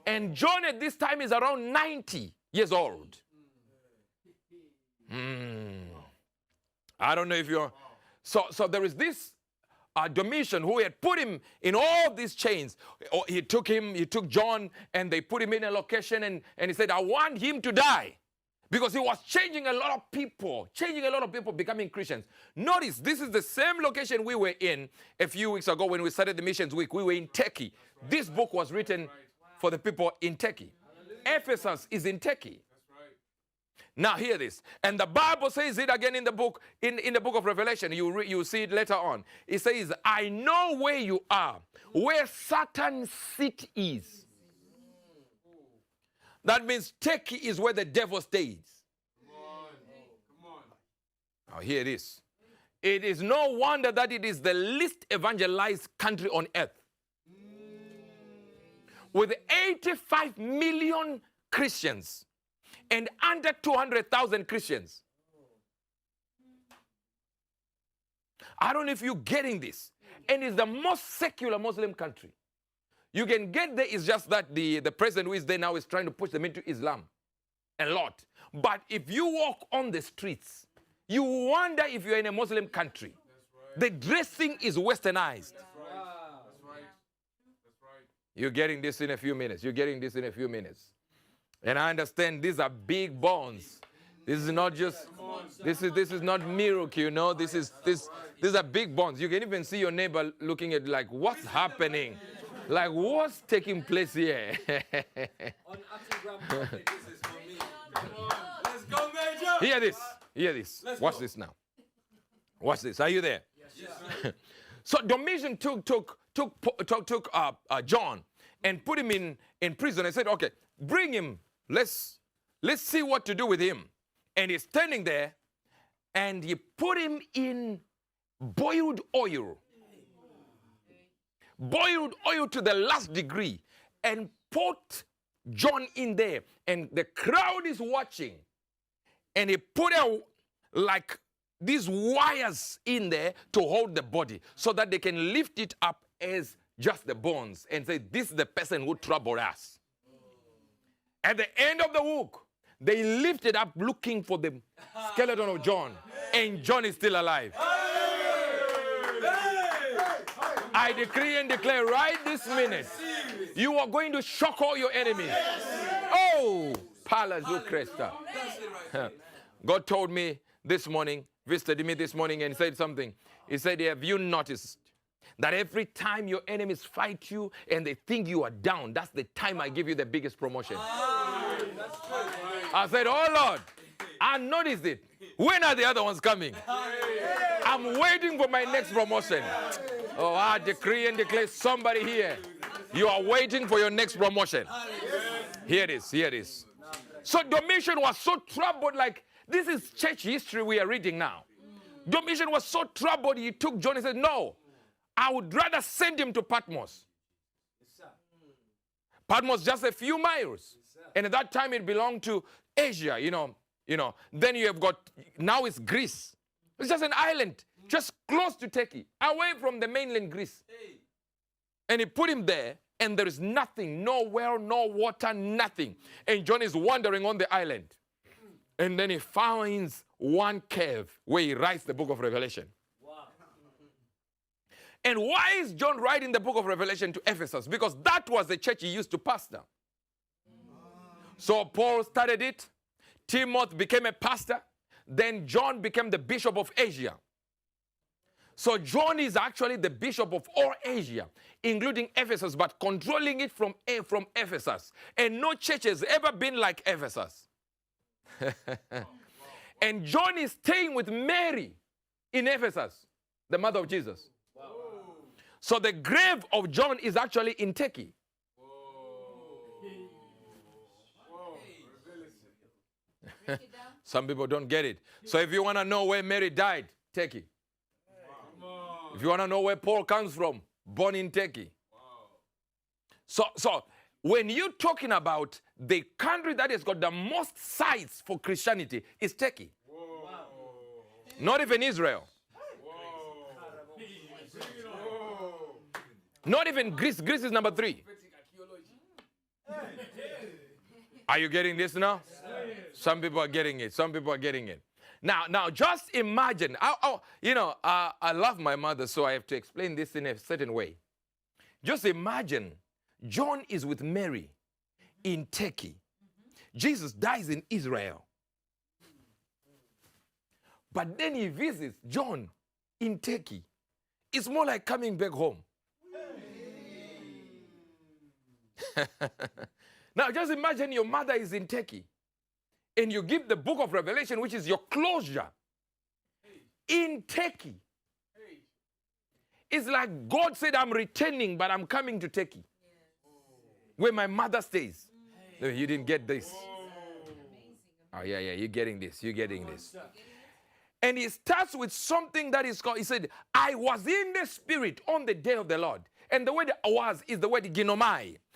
And John at this time is around 90 years old. I don't know if you're... So there is this Domitian who had put him in all these chains. He took John, and they put him in a location, and he said, I want him to die. Because he was changing a lot of people becoming Christians. Notice, this is the same location we were in a few weeks ago when we started the Missions Week. We were in Turkey. This book was written for the people in Turkey. Ephesus is in Turkey. Now hear this. And the Bible says it again in the book, in the book of Revelation. You see it later on. It says, I know where you are, where Satan's seat is. That means Turkey is where the devil stays. Come on. Now here it is. It is no wonder that it is the least evangelized country on earth. With 85 million Christians and under 200,000 Christians. I don't know if you're getting this. And it's the most secular Muslim country. You can get there, it's just that the president who is there now is trying to push them into Islam. A lot. But if you walk on the streets, you wonder if you're in a Muslim country. Right. The dressing is westernized. That's right. You're getting this in a few minutes. And I understand these are big bones. This is not just, this is not miracle, you know. These are big bones. You can even see your neighbor looking at like, what's happening? Like, what's taking place here? On Instagram, this is for me. Come on, let's go, Major. Hear this. Watch this now. Watch this. Are you there? Yes, sir. So Domitian took John and put him in prison and said, okay, bring him. Let's see what to do with him. And he's standing there, and he put him in boiled oil. Boiled oil to the last degree, and put John in there, and the crowd is watching, and he put like these wires in there to hold the body so that they can lift it up as just the bones and say, this is the person who troubled us. At the end of the hook, they lifted up looking for the skeleton of John, and John is still alive. I decree and declare right this minute, you are going to shock all your enemies. Oh, Palazu Cresta. God told me this morning, visited me this morning and said something. He said, have you noticed that every time your enemies fight you and they think you are down, that's the time I give you the biggest promotion. I said, oh Lord, I noticed it. When are the other ones coming? I'm waiting for my next promotion. Oh, I decree and declare somebody here, you are waiting for your next promotion. Here it is. So Domitian was so troubled, like this is church history we are reading now. Domitian was so troubled, he took John and said, no, I would rather send him to Patmos. Patmos just a few miles. And at that time it belonged to Asia, you know. Then you have got, now it's Greece. It's just an island, just close to Turkey, away from the mainland Greece. And he put him there, and there is nothing, no well, no water, nothing. And John is wandering on the island. And then he finds one cave where he writes the book of Revelation. Wow. And why is John writing the book of Revelation to Ephesus? Because that was the church he used to pastor. So Paul started it. Timothy became a pastor. Then John became the bishop of Asia. So John is actually the bishop of all Asia, including Ephesus, but controlling it from Ephesus. And no church has ever been like Ephesus. And John is staying with Mary in Ephesus, the mother of Jesus. Wow. So the grave of John is actually in Turkey. Some people don't get it. So if you want to know where Mary died, Turkey. If you want to know where Paul comes from, born in Turkey. So when you're talking about the country that has got the most sites for Christianity, is Turkey. Not even Israel. Not even Greece. Greece is number 3. Are you getting this now? Some people are getting it. Some people are getting it. Now, just imagine. I love my mother, so I have to explain this in a certain way. Just imagine, John is with Mary in Turkey. Jesus dies in Israel. But then he visits John in Turkey. It's more like coming back home. Now, just imagine your mother is in Turkey and you give the book of Revelation, which is your closure, in Turkey. It's like God said, I'm returning, but I'm coming to Turkey, where my mother stays. No, you didn't get this. Oh, yeah, you're getting this. You're getting this. And he starts with something that is called, he said, I was in the Spirit on the day of the Lord. And the word was is the word ginomai.